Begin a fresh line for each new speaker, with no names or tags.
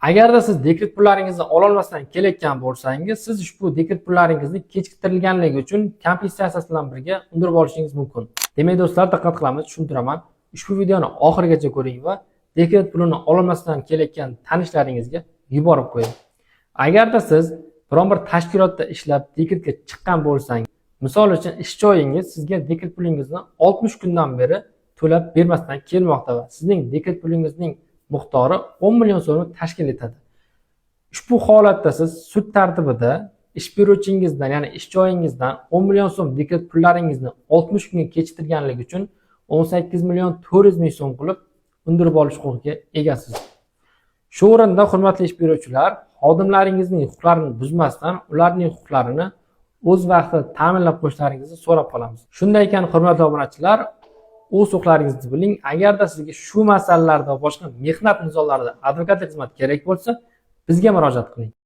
Agarda siz dekret pullaringizni ololmasdan kelayotgan bo'lsangiz, siz ushbu dekret pullaringizni kechiktirilganligi uchun kompensatsiya bilan birga undirib olishingiz mumkin. Demak do'stlar, diqqat qilamiz, tushuntiraman. Ushbu videoni oxirigacha ko'ring va dekret pulini ololmasdan kelayotgan tanishlaringizga yuborib qo'ying. Agarda siz biron bir tashkilotda ishlab dekretga chiqqan bo'lsangiz, misol uchun ish joyingiz sizga dekret pulingizni 60 kundan beri to'lab bermasdan kelmoqda va sizning dekret pulingizning miqdori 10 million so'mni tashkil etadi. Ushbu holatda siz sud tartibida ish beruvchingizdan, ya'ni ish joyingizdan 10 million so'm dekret pullaringizni 60 kunga kechiktirganligi uchun 18 million 400 ming so'm qilib undirib olish huquqiga egasiz. Shu o'rinda hurmatli ish beruvchilar, xodimlaringizning huquqlarini buzmasdan ularning huquqlarini o'z vaqtida ta'minlab qo'yishlaringizni so'rab qolamiz. Shunday ekan, hurmatli obunachilar, o'z huquqlaringizni biling. Agarda sizga shu masalalarda va boshqa mehnat nizolarida advokatlik xizmati kerak bo'lsa, bizga murojaat qiling.